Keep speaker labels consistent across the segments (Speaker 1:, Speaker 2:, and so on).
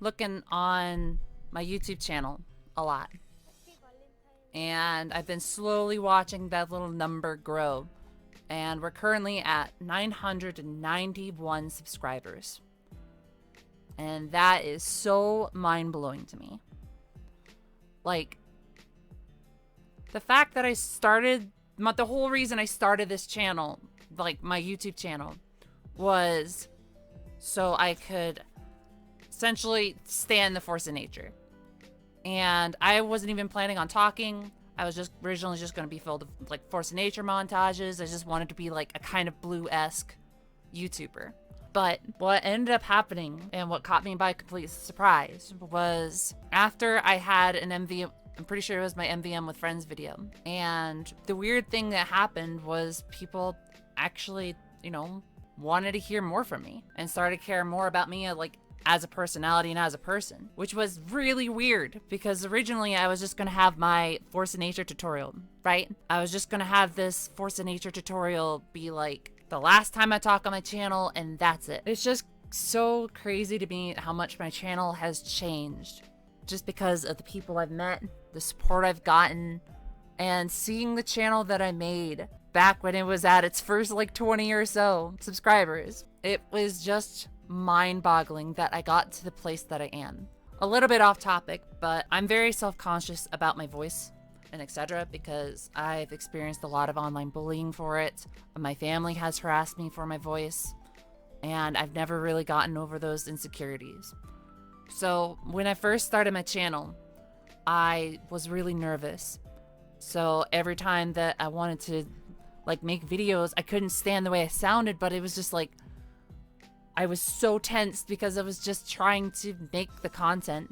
Speaker 1: looking on my YouTube channel a lot. And I've been slowly watching that little number grow. And we're currently at 991 subscribers. And that is so mind-blowing to me. Like, the fact that I started, the whole reason I started this channel, like my YouTube channel, was so I could essentially stand the force of nature. And I wasn't even planning on talking. I was just originally just going to be filled with like force of nature montages. I just wanted to be like a kind of Blue-esque YouTuber. But what ended up happening and what caught me by complete surprise was after I had an MVM, I'm pretty sure it was my MVM with Friends video. And the weird thing that happened was people actually, you know, wanted to hear more from me and started to care more about me like as a personality and as a person, which was really weird because originally I was just going to have my Force of Nature tutorial, right? I was just going to have this Force of Nature tutorial be like the last time I talk on my channel and that's it. It's just so crazy to me how much my channel has changed just because of the people I've met, the support I've gotten, and seeing the channel that I made back when it was at its first like 20 or so subscribers. It was just mind-boggling that I got to the place that I am. A little bit off topic, but I'm very self-conscious about my voice and etc. because I've experienced a lot of online bullying for it. My family has harassed me for my voice, and I've never really gotten over those insecurities. So when I first started my channel, I was really nervous. So every time that I wanted to like make videos, I couldn't stand the way I sounded, but it was just like I was so tensed because I was just trying to make the content.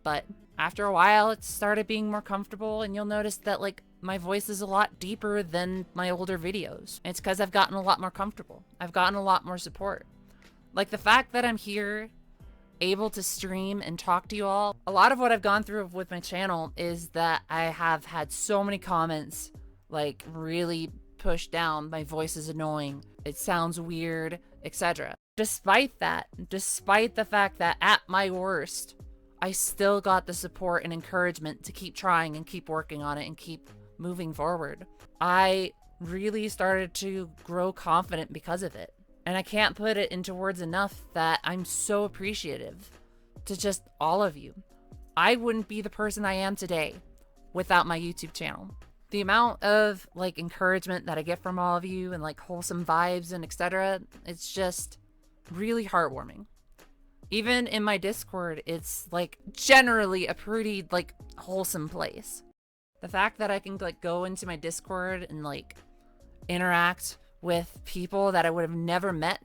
Speaker 1: But after a while, it started being more comfortable, and you'll notice that like my voice is a lot deeper than my older videos. It's because I've gotten a lot more comfortable. I've gotten a lot more support. Like the fact that I'm here able to stream and talk to you all. A lot of what I've gone through with my channel is that I have had so many comments like really push down my voice is annoying, it sounds weird, etc. Despite that, despite the fact that at my worst, I still got the support and encouragement to keep trying and keep working on it and keep moving forward. I really started to grow confident because of it. And I can't put it into words enough that I'm so appreciative to just all of you. I wouldn't be the person I am today without my YouTube channel. The amount of like encouragement that I get from all of you and like wholesome vibes and etc. It's just really heartwarming. Even in my Discord, it's like generally a pretty like wholesome place. The fact that I can like go into my Discord and like interact with people that I would have never met,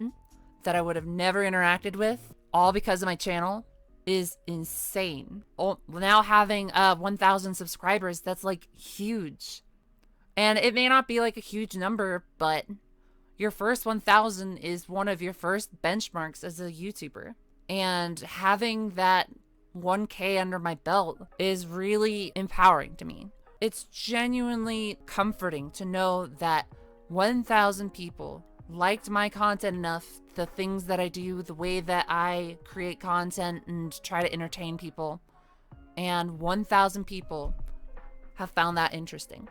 Speaker 1: that I would have never interacted with, all because of my channel, is insane. Oh, now having 1,000 subscribers, that's like huge. And it may not be like a huge number, but your first 1,000 is one of your first benchmarks as a YouTuber. And having that 1K under my belt is really empowering to me. It's genuinely comforting to know that 1,000 people liked my content enough, the things that I do, the way that I create content and try to entertain people, and 1,000 people have found that interesting.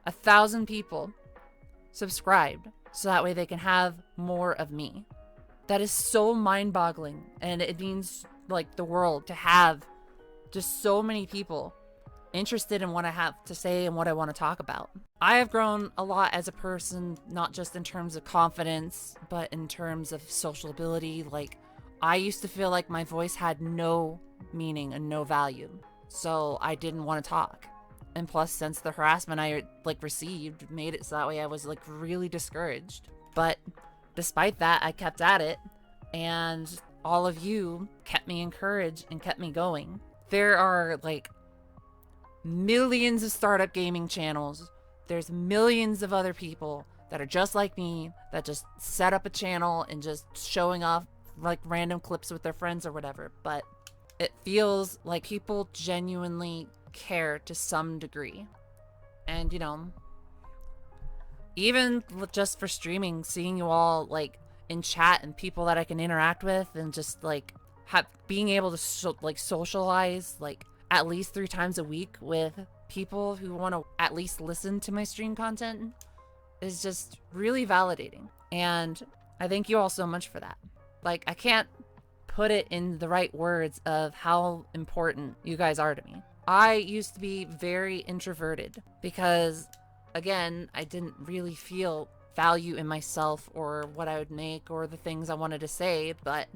Speaker 1: 1,000 people subscribed so that way they can have more of me. That is so mind-boggling, and it means like the world to have just so many people interested in what I have to say and what I want to talk about. I have grown a lot as a person, not just in terms of confidence, but in terms of social ability. Like, I used to feel like my voice had no meaning and no value, so I didn't want to talk. And plus, since the harassment I like received made it so that way I was like really discouraged. But despite that, I kept at it, and all of you kept me encouraged and kept me going. There are like millions of startup gaming channels. There's millions of other people that are just like me that just set up a channel and just showing off like random clips with their friends or whatever. But it feels like people genuinely care to some degree. And you know, even just for streaming, seeing you all like in chat and people that I can interact with and just like being able to socialize like at least 3 times a week with people who want to at least listen to my stream content is just really validating. And I thank you all so much for that. Like, I can't put it in the right words of how important you guys are to me. I used to be very introverted because, again, I didn't really feel value in myself or what I would make or the things I wanted to say, but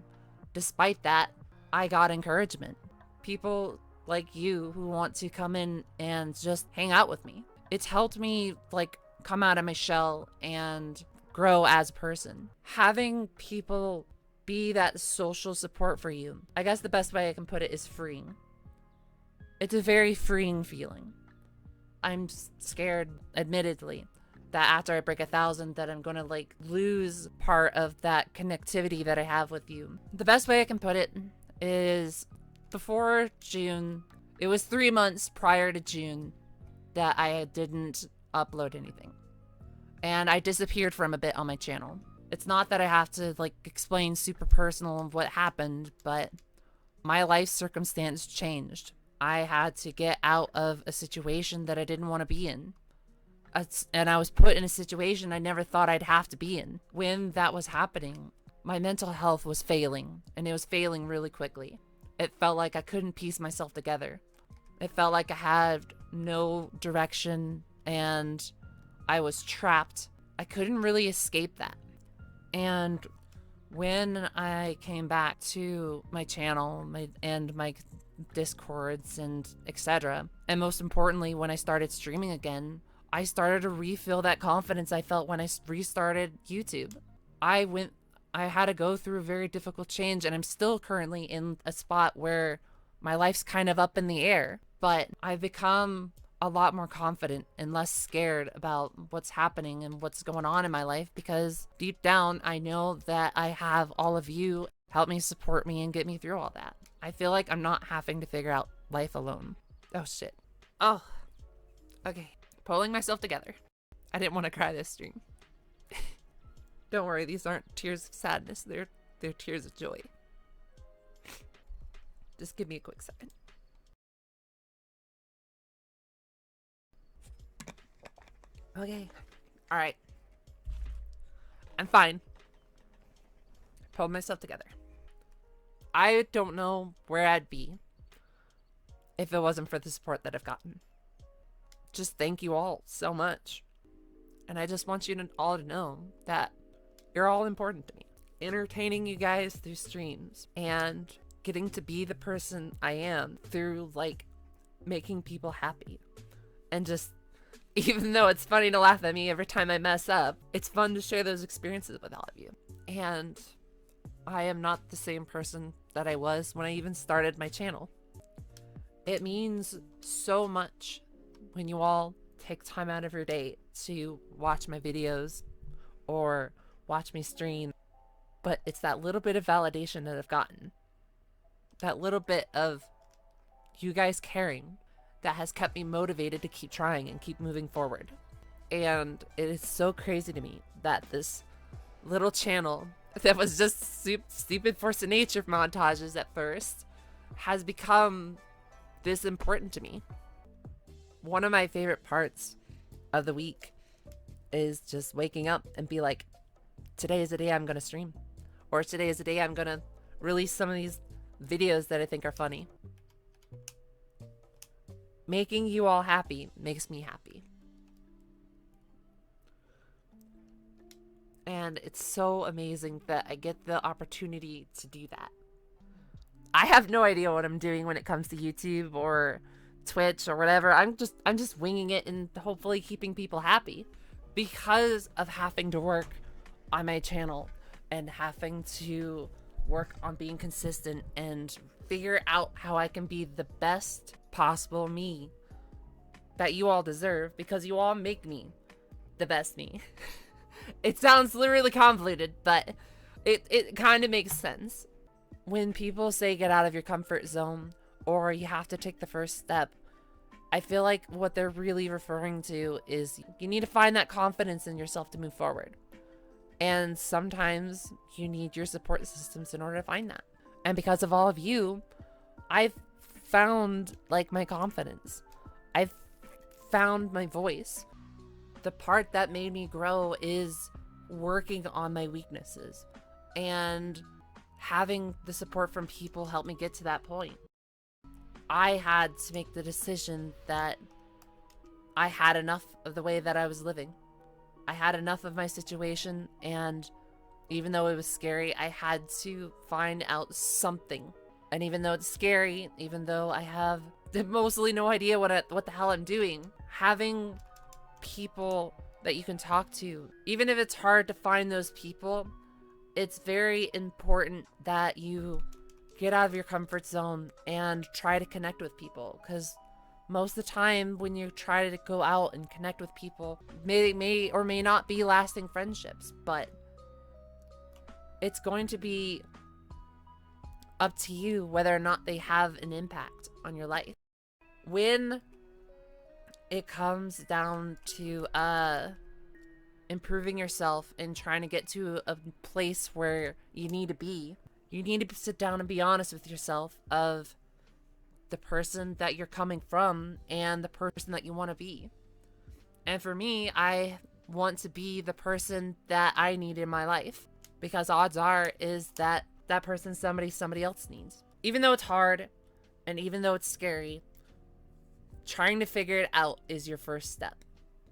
Speaker 1: despite that, I got encouragement. People like you who want to come in and just hang out with me. It's helped me like come out of my shell and grow as a person. Having people be that social support for you, I guess the best way I can put it is freeing. It's a very freeing feeling. I'm scared, admittedly, that after I break 1,000 that I'm gonna like lose part of that connectivity that I have with you. The best way I can put it is before June, it was 3 months prior to June that I didn't upload anything. And I disappeared from a bit on my channel. It's not that I have to like explain super personal of what happened, but my life circumstance changed. I had to get out of a situation that I didn't want to be in. And I was put in a situation I never thought I'd have to be in. When that was happening, my mental health was failing, and it was failing really quickly. It felt like I couldn't piece myself together. It felt like I had no direction and I was trapped. I couldn't really escape that. And when I came back to my channel and my Discords and etc., and most importantly, when I started streaming again, I started to refill that confidence I felt when I restarted YouTube. I had to go through a very difficult change, and I'm still currently in a spot where my life's kind of up in the air, but I've become a lot more confident and less scared about what's happening and what's going on in my life, because deep down, I know that I have all of you help me, support me, and get me through all that. I feel like I'm not having to figure out life alone. Oh, shit. Oh, okay. Pulling myself together. I didn't want to cry this stream. Don't worry, these aren't tears of sadness. They're tears of joy. Just give me a quick second. Okay. All right. I'm fine. Pulled myself together. I don't know where I'd be if it wasn't for the support that I've gotten. Just thank you all so much. And I just want you all to know that you're all important to me. Entertaining you guys through streams and getting to be the person I am through like making people happy. And just, even though it's funny to laugh at me every time I mess up, it's fun to share those experiences with all of you. And I am not the same person that I was when I even started my channel. It means so much when you all take time out of your day to watch my videos or watch me stream. But it's that little bit of validation that I've gotten. That little bit of you guys caring that has kept me motivated to keep trying and keep moving forward. And it is so crazy to me that this little channel that was just stupid Force of Nature montages at first has become this important to me. One of my favorite parts of the week is just waking up and be like, today is the day I'm gonna stream, or today is the day I'm gonna release some of these videos that I think are funny. Making you all happy makes me happy. And it's so amazing that I get the opportunity to do that. I have no idea what I'm doing when it comes to YouTube or Twitch or whatever. I'm just winging it and hopefully keeping people happy because of having to work on my channel and having to work on being consistent and figure out how I can be the best possible me that you all deserve, because you all make me the best me. It sounds literally convoluted, but it kind of makes sense. When people say get out of your comfort zone or you have to take the first step, I feel like what they're really referring to is you need to find that confidence in yourself to move forward. And sometimes you need your support systems in order to find that. And because of all of you, I've found like my confidence. I've found my voice. The part that made me grow is working on my weaknesses and having the support from people help me get to that point. I had to make the decision that I had enough of the way that I was living. I had enough of my situation, and even though it was scary, I had to find out something. And even though it's scary, even though I have mostly no idea what the hell I'm doing, having people that you can talk to, even if it's hard to find those people, it's very important that you get out of your comfort zone and try to connect with people, because most of the time when you try to go out and connect with people, may or may not be lasting friendships, but it's going to be up to you whether or not they have an impact on your life. When it comes down to improving yourself and trying to get to a place where you need to be, you need to sit down and be honest with yourself of the person that you're coming from and the person that you want to be. And for me, I want to be the person that I need in my life, because odds are is that that person's somebody else needs. Even though it's hard and even though it's scary, trying to figure it out is your first step.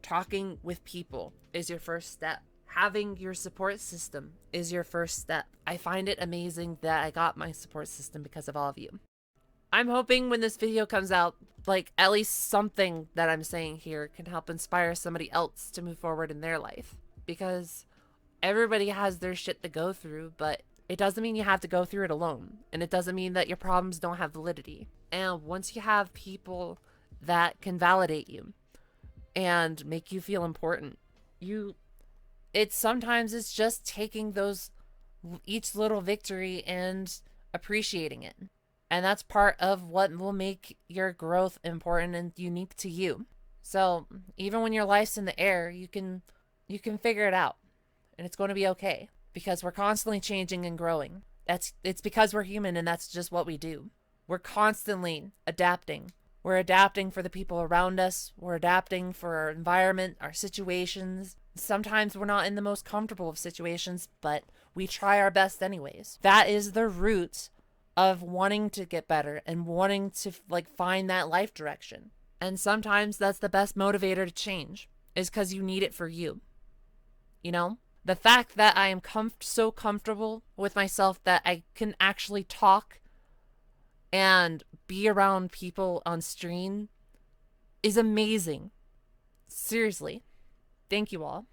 Speaker 1: Talking with people is your first step. Having your support system is your first step. I find it amazing that I got my support system because of all of you. I'm hoping when this video comes out, like, at least something that I'm saying here can help inspire somebody else to move forward in their life. Because everybody has their shit to go through, but it doesn't mean you have to go through it alone. And it doesn't mean that your problems don't have validity. And once you have people that can validate you and make you feel important, sometimes it's just taking each little victory and appreciating it. And that's part of what will make your growth important and unique to you. So even when your life's in the air, you can figure it out, and it's going to be okay, because we're constantly changing and growing. It's because we're human, and that's just what we do. We're constantly adapting. We're adapting for the people around us. We're adapting for our environment, our situations. Sometimes we're not in the most comfortable of situations, but we try our best anyways. That is the root of wanting to get better and wanting to find that life direction. And sometimes that's the best motivator to change, is because you need it for you. You know, the fact that I am so comfortable with myself that I can actually talk and be around people on stream is amazing. Seriously. Thank you all.